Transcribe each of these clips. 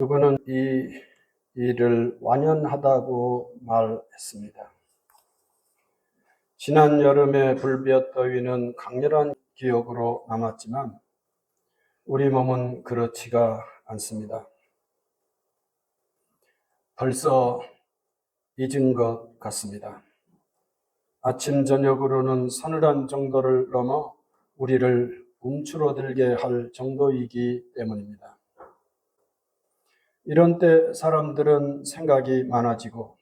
누구는 이 일을 완연하다고 말했습니다. 지난 여름의 불볕 더위는 강렬한 기억으로 남았지만 우리 몸은 그렇지가 않습니다. 벌써 잊은 것 같습니다. 아침 저녁으로는 서늘한 정도를 넘어 우리를 움츠러들게 할 정도이기 때문입니다. 이런 때 사람들은 생각이 많아지고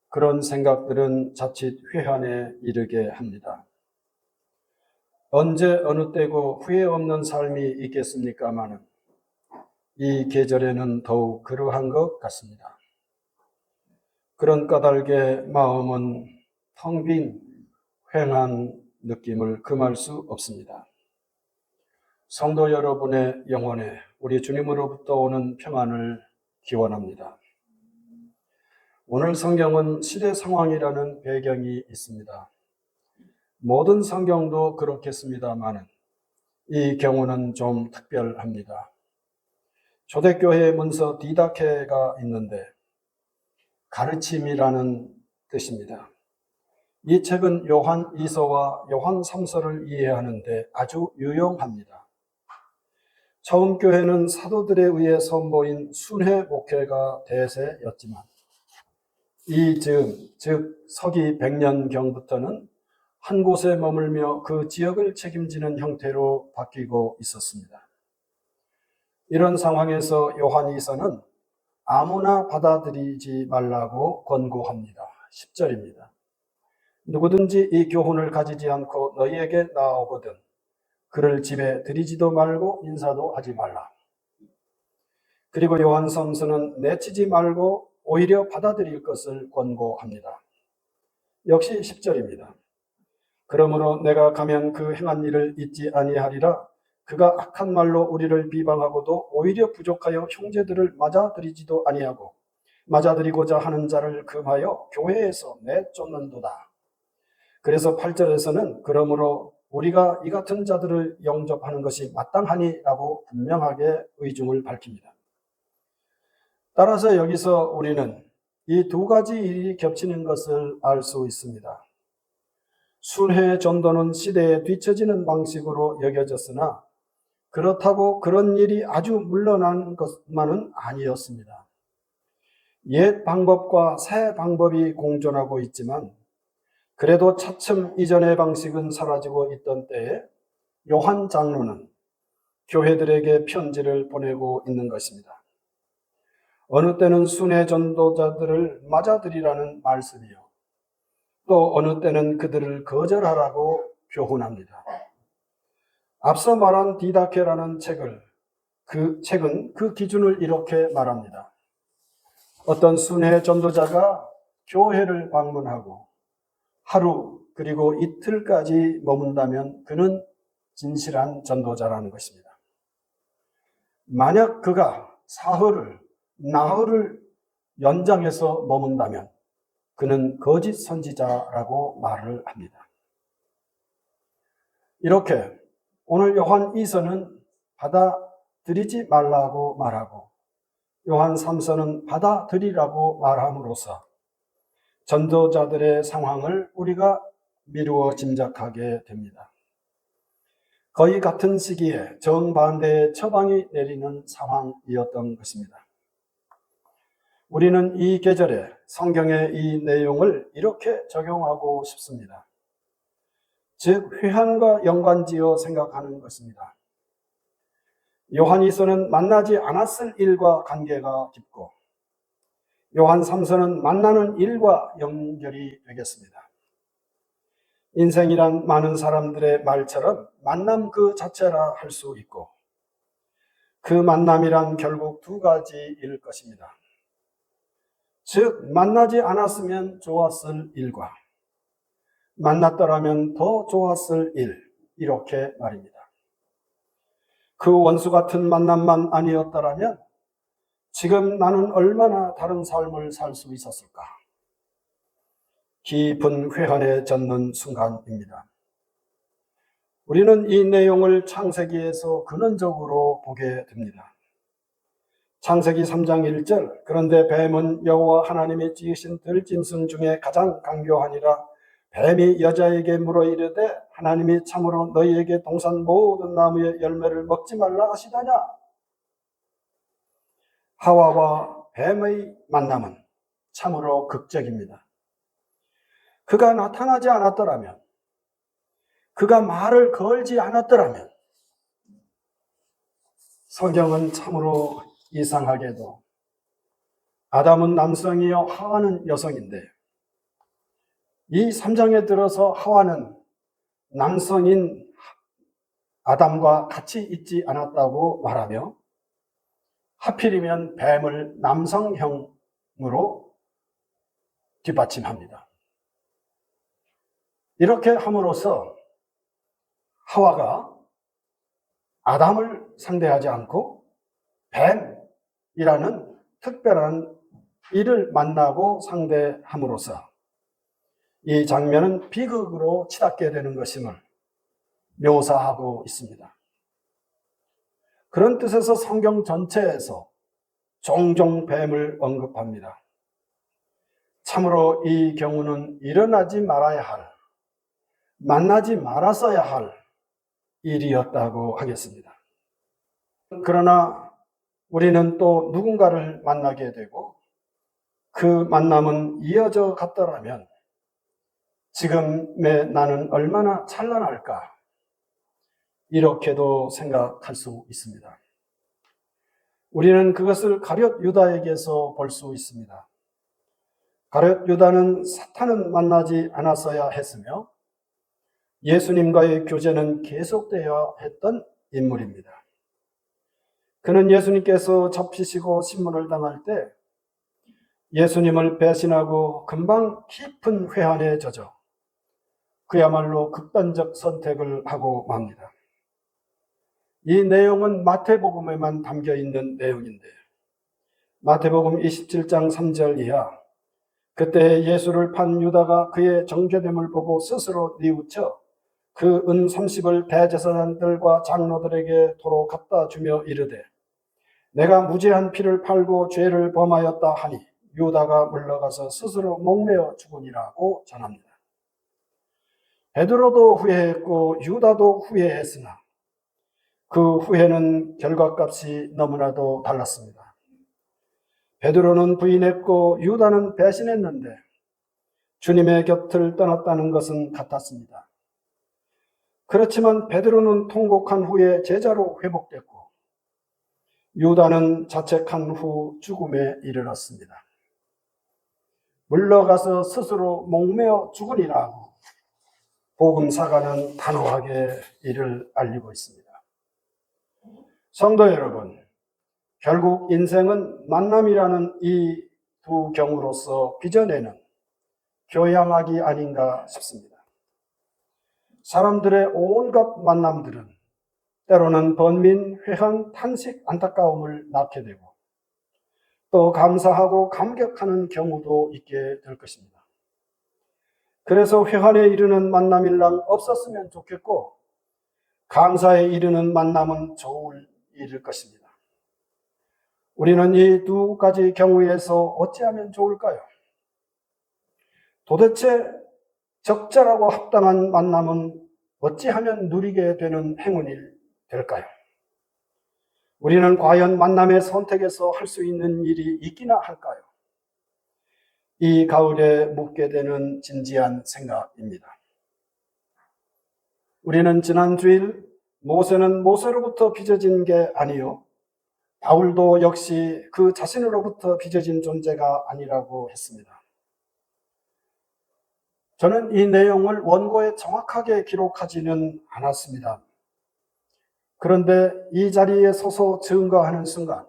그런 생각들은 자칫 회한에 이르게 합니다. 언제 어느 때고 후회 없는 삶이 있겠습니까마는 이 계절에는 더욱 그러한 것 같습니다. 그런 까닭에 마음은 텅 빈 휑한 느낌을 금할 수 없습니다. 성도 여러분의 영혼에 우리 주님으로부터 오는 평안을 기원합니다. 오늘 성경은 시대 상황이라는 배경이 있습니다. 모든 성경도 그렇겠습니다만 이 경우는 좀 특별합니다. 초대교회 문서 디다케가 있는데 가르침이라는 뜻입니다. 이 책은 요한 2서와 요한 3서를 이해하는데 아주 유용합니다. 처음 교회는 사도들에 의해 선보인 순회 목회가 대세였지만 이 즉 서기 100년경부터는 한 곳에 머물며 그 지역을 책임지는 형태로 바뀌고 있었습니다. 이런 상황에서 요한이서는 아무나 받아들이지 말라고 권고합니다. 10절입니다. 누구든지 이 교훈을 가지지 않고 너희에게 나아오거든 그를 집에 들이지도 말고 인사도 하지 말라. 그리고 요한 3서는 내치지 말고 오히려 받아들일 것을 권고합니다. 역시 10절입니다. 그러므로 내가 가면 그 행한 일을 잊지 아니하리라. 그가 악한 말로 우리를 비방하고도 오히려 부족하여 형제들을 맞아들이지도 아니하고 맞아들이고자 하는 자를 금하여 교회에서 내쫓는도다. 그래서 8절에서는 그러므로 우리가 이 같은 자들을 영접하는 것이 마땅하니라고 분명하게 의중을 밝힙니다. 따라서 여기서 우리는 이 두 가지 일이 겹치는 것을 알 수 있습니다. 순회 전도는 시대에 뒤처지는 방식으로 여겨졌으나 그렇다고 그런 일이 아주 물러난 것만은 아니었습니다. 옛 방법과 새 방법이 공존하고 있지만 그래도 차츰 이전의 방식은 사라지고 있던 때에 요한 장로는 교회들에게 편지를 보내고 있는 것입니다. 어느 때는 순회 전도자들을 맞아들이라는 말씀이요. 또 어느 때는 그들을 거절하라고 교훈합니다. 앞서 말한 디다케라는 책은 그 기준을 이렇게 말합니다. 어떤 순회 전도자가 교회를 방문하고 하루 그리고 이틀까지 머문다면 그는 진실한 전도자라는 것입니다. 만약 그가 사흘을 나흘을 연장해서 머문다면 그는 거짓 선지자라고 말을 합니다. 이렇게 오늘 요한 2서는 받아들이지 말라고 말하고 요한 3서는 받아들이라고 말함으로써 전도자들의 상황을 우리가 미루어 짐작하게 됩니다. 거의 같은 시기에 정반대의 처방이 내리는 상황이었던 것입니다. 우리는 이 계절에 성경의 이 내용을 이렇게 적용하고 싶습니다. 즉 회한과 연관지어 생각하는 것입니다. 요한이서는 만나지 않았을 일과 관계가 깊고 요한 3서는 만나는 일과 연결이 되겠습니다. 인생이란 많은 사람들의 말처럼 만남 그 자체라 할 수 있고 그 만남이란 결국 두 가지일 것입니다. 즉 만나지 않았으면 좋았을 일과 만났더라면 더 좋았을 일, 이렇게 말입니다. 그 원수 같은 만남만 아니었더라면 지금 나는 얼마나 다른 삶을 살 수 있었을까? 깊은 회한에 젖는 순간입니다. 우리는 이 내용을 창세기에서 근원적으로 보게 됩니다. 창세기 3장 1절 그런데 뱀은 여호와 하나님이 지으신 들짐승 중에 가장 간교하니라. 뱀이 여자에게 물어 이르되 하나님이 참으로 너희에게 동산 모든 나무의 열매를 먹지 말라 하시다냐. 하와와 뱀의 만남은 참으로 극적입니다. 그가 나타나지 않았더라면, 그가 말을 걸지 않았더라면 성경은 참으로 이상하게도 아담은 남성이요 하와는 여성인데 이 3장에 들어서 하와는 남성인 아담과 같이 있지 않았다고 말하며 하필이면 뱀을 남성형으로 뒷받침합니다. 이렇게 함으로써 하와가 아담을 상대하지 않고 뱀이라는 특별한 이를 만나고 상대함으로써 이 장면은 비극으로 치닫게 되는 것임을 묘사하고 있습니다. 그런 뜻에서 성경 전체에서 종종 뱀을 언급합니다. 참으로 이 경우는 일어나지 말아야 할, 만나지 말았어야 할 일이었다고 하겠습니다. 그러나 우리는 또 누군가를 만나게 되고 그 만남은 이어져 갔더라면 지금의 나는 얼마나 찬란할까, 이렇게도 생각할 수 있습니다. 우리는 그것을 가룟 유다에게서 볼 수 있습니다. 가룟 유다는 사탄은 만나지 않았어야 했으며 예수님과의 교제는 계속되어야 했던 인물입니다. 그는 예수님께서 잡히시고 신문을 당할 때 예수님을 배신하고 금방 깊은 회한에 젖어 그야말로 극단적 선택을 하고 맙니다. 이 내용은 마태복음에만 담겨 있는 내용인데 마태복음 27장 3절 이하 그때 예수를 판 유다가 그의 정죄됨을 보고 스스로 뉘우쳐 그 은 30을 대제사장들과 장로들에게 도로 갖다 주며 이르되 내가 무죄한 피를 팔고 죄를 범하였다 하니 유다가 물러가서 스스로 목매어 죽으니라고 전합니다. 베드로도 후회했고 유다도 후회했으나 그 후회는 결과값이 너무나도 달랐습니다. 베드로는 부인했고 유다는 배신했는데 주님의 곁을 떠났다는 것은 같았습니다. 그렇지만 베드로는 통곡한 후에 제자로 회복됐고 유다는 자책한 후 죽음에 이르렀습니다. 물러가서 스스로 목매어 죽으리라고 복음사가는 단호하게 이를 알리고 있습니다. 성도 여러분, 결국 인생은 만남이라는 이 두 경우로서 빚어내는 교양학이 아닌가 싶습니다. 사람들의 온갖 만남들은 때로는 번민, 회한, 탄식, 안타까움을 낳게 되고 또 감사하고 감격하는 경우도 있게 될 것입니다. 그래서 회한에 이르는 만남일랑 없었으면 좋겠고 감사에 이르는 만남은 좋을 일일 것입니다. 우리는 이 두 가지 경우에서 어찌하면 좋을까요? 도대체 적절하고 합당한 만남은 어찌하면 누리게 되는 행운이 될까요? 우리는 과연 만남의 선택에서 할 수 있는 일이 있기나 할까요? 이 가을에 묻게 되는 진지한 생각입니다. 우리는 지난 주일 모세는 모세로부터 빚어진 게 아니요 바울도 역시 그 자신으로부터 빚어진 존재가 아니라고 했습니다. 저는 이 내용을 원고에 정확하게 기록하지는 않았습니다. 그런데 이 자리에 서서 증거하는 순간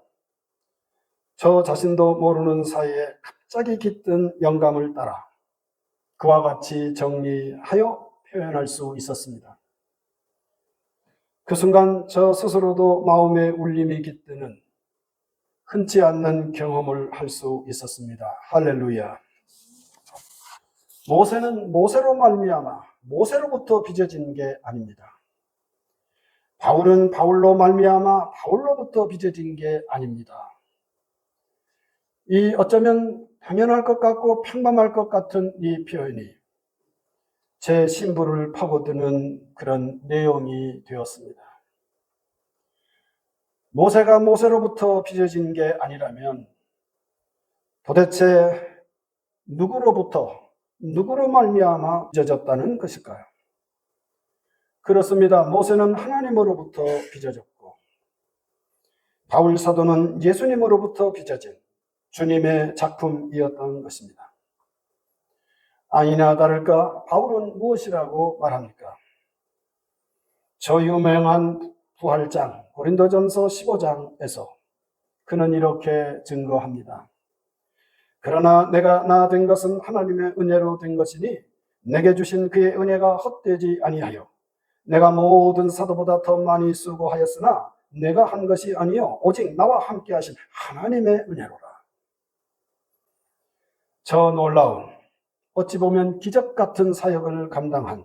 저 자신도 모르는 사이에 갑자기 깃든 영감을 따라 그와 같이 정리하여 표현할 수 있었습니다. 그 순간 저 스스로도 마음에 울림이 깃드는 흔치 않는 경험을 할 수 있었습니다. 할렐루야. 모세는 모세로 말미암아 모세로부터 빚어진 게 아닙니다. 바울은 바울로 말미암아 바울로부터 빚어진 게 아닙니다. 이 어쩌면 당연할 것 같고 평범할 것 같은 이 표현이 제 심부를 파고드는 그런 내용이 되었습니다. 모세가 모세로부터 빚어진 게 아니라면 도대체 누구로 말미암아 빚어졌다는 것일까요? 그렇습니다. 모세는 하나님으로부터 빚어졌고 바울 사도는 예수님으로부터 빚어진 주님의 작품이었던 것입니다. 아니나 다를까 바울은 무엇이라고 말합니까? 저 유명한 부활장 고린도전서 15장에서 그는 이렇게 증거합니다. 그러나 내가 나 된 것은 하나님의 은혜로 된 것이니 내게 주신 그의 은혜가 헛되지 아니하여 내가 모든 사도보다 더 많이 수고하였으나 내가 한 것이 아니요 오직 나와 함께 하신 하나님의 은혜로라. 저 놀라운 어찌 보면 기적 같은 사역을 감당한,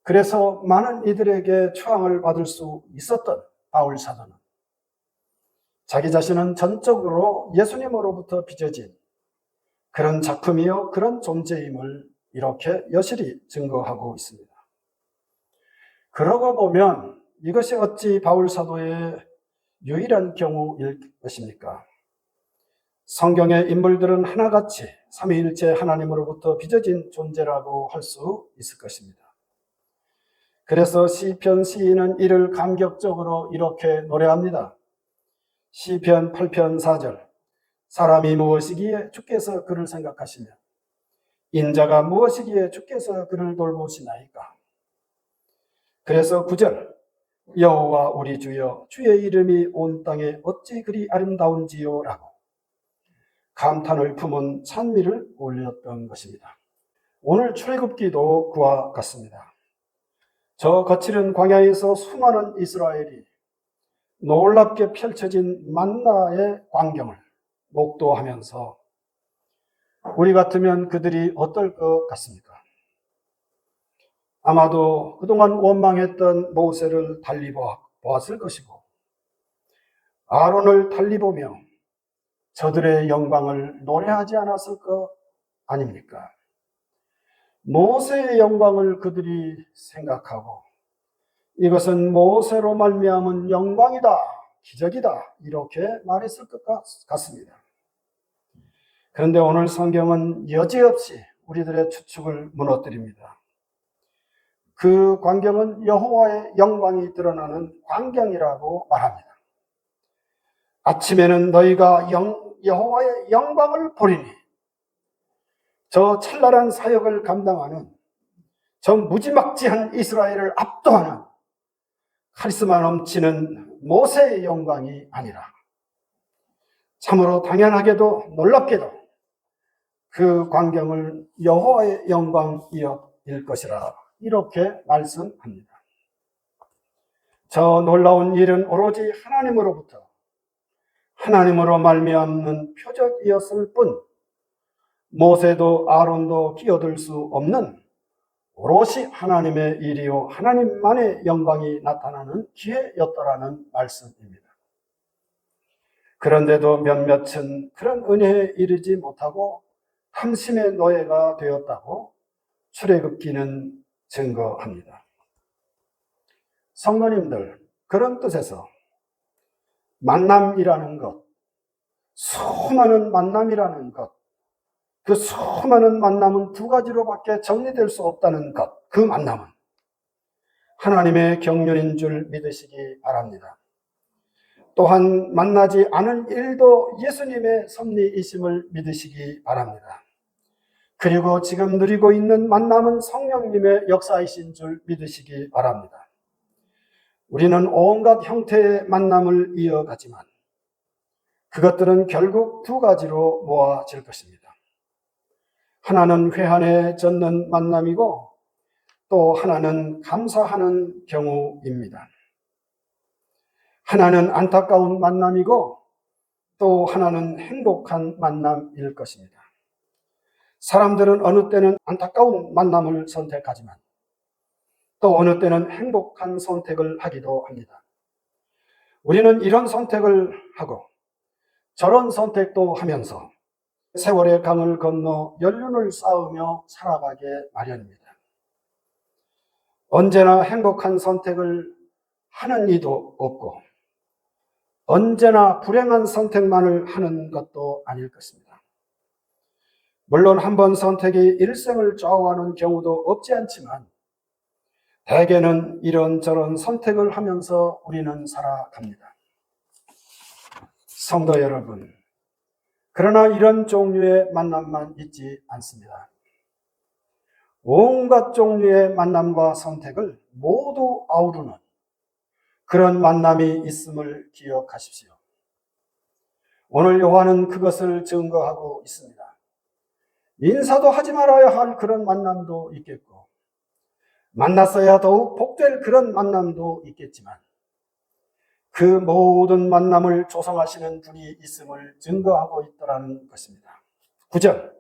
그래서 많은 이들에게 초항을 받을 수 있었던 바울 사도는 자기 자신은 전적으로 예수님으로부터 빚어진 그런 작품이요 그런 존재임을 이렇게 여실히 증거하고 있습니다. 그러고 보면 이것이 어찌 바울 사도의 유일한 경우일 것입니까? 성경의 인물들은 하나같이 삼위일체 하나님으로부터 빚어진 존재라고 할 수 있을 것입니다. 그래서 시편 시인은 이를 감격적으로 이렇게 노래합니다. 시편 8편 4절 사람이 무엇이기에 주께서 그를 생각하시며 인자가 무엇이기에 주께서 그를 돌보시나이까. 그래서 9절 여호와 우리 주여 주의 이름이 온 땅에 어찌 그리 아름다운지요 라고 감탄을 품은 찬미를 올렸던 것입니다. 오늘 출애굽기도 그와 같습니다. 저 거칠은 광야에서 수많은 이스라엘이 놀랍게 펼쳐진 만나의 광경을 목도하면서 우리 같으면 그들이 어떨 것 같습니까? 아마도 그동안 원망했던 모세를 달리 보았을 것이고 아론을 달리 보며 저들의 영광을 노래하지 않았을 것 아닙니까? 모세의 영광을 그들이 생각하고 이것은 모세로 말미암은 영광이다, 기적이다 이렇게 말했을 것 같습니다. 그런데 오늘 성경은 여지없이 우리들의 추측을 무너뜨립니다. 그 광경은 여호와의 영광이 드러나는 광경이라고 말합니다. 아침에는 너희가 여호와의 영광을 보리니 저 찬란한 사역을 감당하는 저 무지막지한 이스라엘을 압도하는 카리스마 넘치는 모세의 영광이 아니라 참으로 당연하게도 놀랍게도 그 광경을 여호와의 영광일 것이라 이렇게 말씀합니다. 저 놀라운 일은 오로지 하나님으로 말미암는 표적이었을 뿐 모세도 아론도 끼어들 수 없는 오롯이 하나님의 일이요 하나님만의 영광이 나타나는 기회였더라는 말씀입니다. 그런데도 몇몇은 그런 은혜에 이르지 못하고 탐심의 노예가 되었다고 출애굽기는 증거합니다. 성도님들, 그런 뜻에서 만남이라는 것, 수많은 만남이라는 것, 그 수많은 만남은 두 가지로밖에 정리될 수 없다는 것, 그 만남은 하나님의 경륜인 줄 믿으시기 바랍니다. 또한 만나지 않은 일도 예수님의 섭리이심을 믿으시기 바랍니다. 그리고 지금 누리고 있는 만남은 성령님의 역사이신 줄 믿으시기 바랍니다. 우리는 온갖 형태의 만남을 이어가지만 그것들은 결국 두 가지로 모아질 것입니다. 하나는 회한에 젖는 만남이고 또 하나는 감사하는 경우입니다. 하나는 안타까운 만남이고 또 하나는 행복한 만남일 것입니다. 사람들은 어느 때는 안타까운 만남을 선택하지만 또 어느 때는 행복한 선택을 하기도 합니다. 우리는 이런 선택을 하고 저런 선택도 하면서 세월의 강을 건너 연륜을 쌓으며 살아가게 마련입니다. 언제나 행복한 선택을 하는 이도 없고 언제나 불행한 선택만을 하는 것도 아닐 것입니다. 물론 한 번 선택이 일생을 좌우하는 경우도 없지 않지만 대개는 이런저런 선택을 하면서 우리는 살아갑니다. 성도 여러분, 그러나 이런 종류의 만남만 있지 않습니다. 온갖 종류의 만남과 선택을 모두 아우르는 그런 만남이 있음을 기억하십시오. 오늘 요한은 그것을 증거하고 있습니다. 인사도 하지 말아야 할 그런 만남도 있겠고 만났어야 더욱 복될 그런 만남도 있겠지만 그 모든 만남을 조성하시는 분이 있음을 증거하고 있더라는 것입니다. 9절,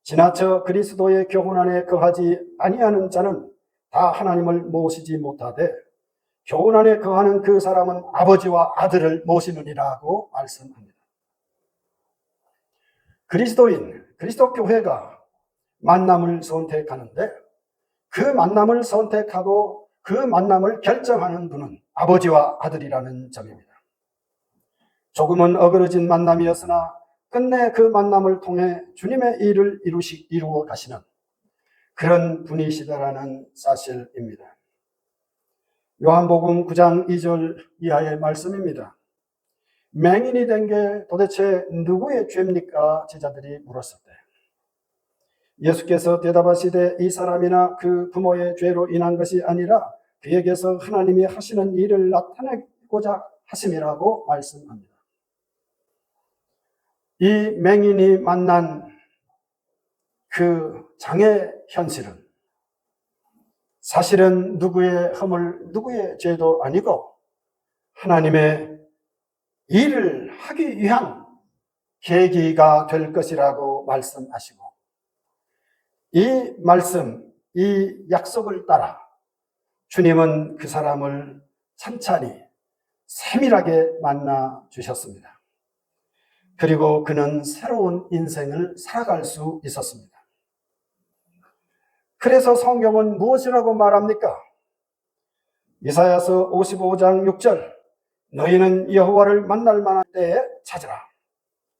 지나쳐 그리스도의 교훈 안에 거하지 아니하는 자는 다 하나님을 모시지 못하되 교훈 안에 거하는 그 사람은 아버지와 아들을 모시느니라고 말씀합니다. 그리스도인, 그리스도 교회가 만남을 선택하는데 그 만남을 선택하고 그 만남을 결정하는 분은 아버지와 아들이라는 점입니다. 조금은 어그러진 만남이었으나 끝내 그 만남을 통해 주님의 일을 이루어 가시는 그런 분이시다라는 사실입니다. 요한복음 9장 2절 이하의 말씀입니다. 맹인이 된 게 도대체 누구의 죄입니까? 제자들이 물었을 때 예수께서 대답하시되 이 사람이나 그 부모의 죄로 인한 것이 아니라 그에게서 하나님이 하시는 일을 나타내고자 하심이라고 말씀합니다. 이 맹인이 만난 그 장애 현실은 사실은 누구의 허물, 누구의 죄도 아니고 하나님의 일을 하기 위한 계기가 될 것이라고 말씀하시고 이 말씀, 이 약속을 따라 주님은 그 사람을 찬찬히 세밀하게 만나 주셨습니다. 그리고 그는 새로운 인생을 살아갈 수 있었습니다. 그래서 성경은 무엇이라고 말합니까? 이사야서 55장 6절, 너희는 여호와를 만날 만한 때에 찾으라.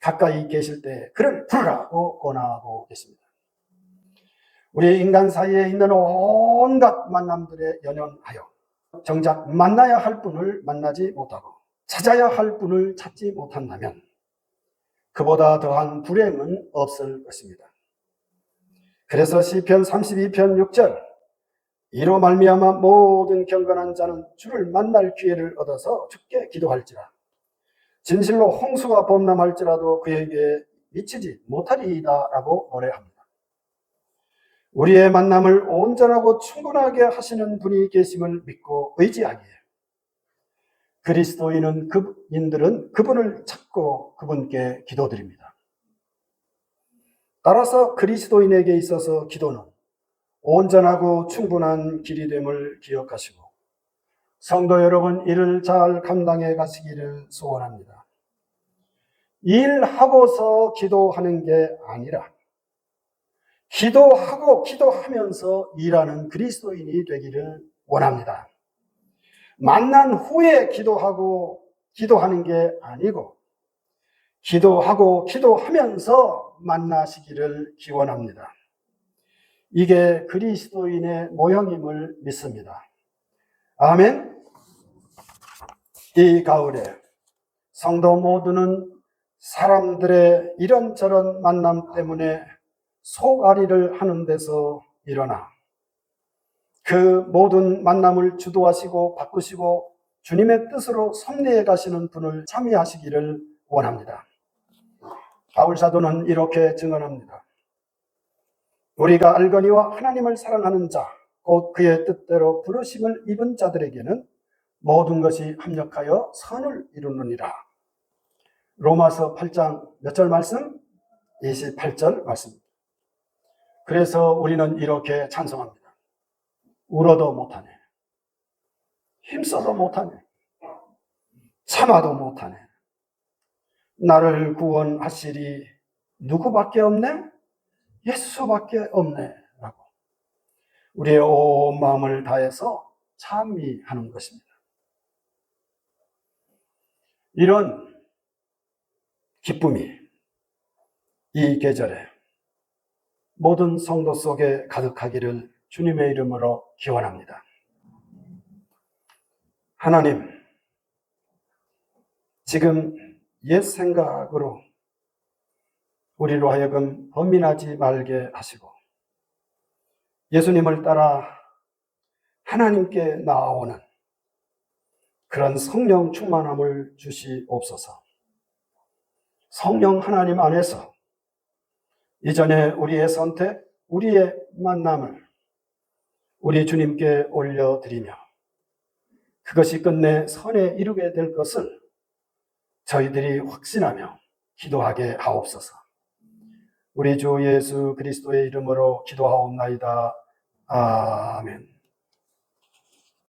가까이 계실 때에 그를 부르라고 권하고 계십니다. 우리 인간 사이에 있는 온갖 만남들에 연연하여 정작 만나야 할 분을 만나지 못하고 찾아야 할 분을 찾지 못한다면 그보다 더한 불행은 없을 것입니다. 그래서 시편 32편 6절, 이로 말미암아 모든 경건한 자는 주를 만날 기회를 얻어서 주께 기도할지라. 진실로 홍수가 범람할지라도 그에게 미치지 못하리이다 라고 노래합니다. 우리의 만남을 온전하고 충분하게 하시는 분이 계심을 믿고 의지하기에 그리스도인들은 그분을 찾고 그분께 기도드립니다. 따라서 그리스도인에게 있어서 기도는 온전하고 충분한 길이 됨을 기억하시고 성도 여러분, 이를 잘 감당해 가시기를 소원합니다. 일하고서 기도하는 게 아니라 기도하고 기도하면서 일하는 그리스도인이 되기를 원합니다. 만난 후에 기도하고 기도하는 게 아니고 기도하고 기도하면서 만나시기를 기원합니다. 이게 그리스도인의 모형임을 믿습니다. 아멘. 이 가을에 성도 모두는 사람들의 이런저런 만남 때문에 속앓이를 하는 데서 일어나 그 모든 만남을 주도하시고 바꾸시고 주님의 뜻으로 섭리해 가시는 분을 참여하시기를 원합니다. 바울 사도는 이렇게 증언합니다. 우리가 알거니와 하나님을 사랑하는 자, 곧 그의 뜻대로 부르심을 입은 자들에게는 모든 것이 합력하여 선을 이루느니라. 로마서 8장 몇 절 말씀? 28절 말씀. 그래서 우리는 이렇게 찬송합니다. 울어도 못하네. 힘써도 못하네. 참아도 못하네. 나를 구원하시리 누구밖에 없네? 예수밖에 없네 라고 우리의 온 마음을 다해서 찬미하는 것입니다. 이런 기쁨이 이 계절에 모든 성도 속에 가득하기를 주님의 이름으로 기원합니다. 하나님, 지금 옛 생각으로 우리로 하여금 범민하지 말게 하시고 예수님을 따라 하나님께 나아오는 그런 성령 충만함을 주시옵소서. 성령 하나님 안에서 이전에 우리의 선택, 우리의 만남을 우리 주님께 올려드리며 그것이 끝내 선에 이루게 될 것을 저희들이 확신하며 기도하게 하옵소서. 우리 주 예수 그리스도의 이름으로 기도하옵나이다. 아멘.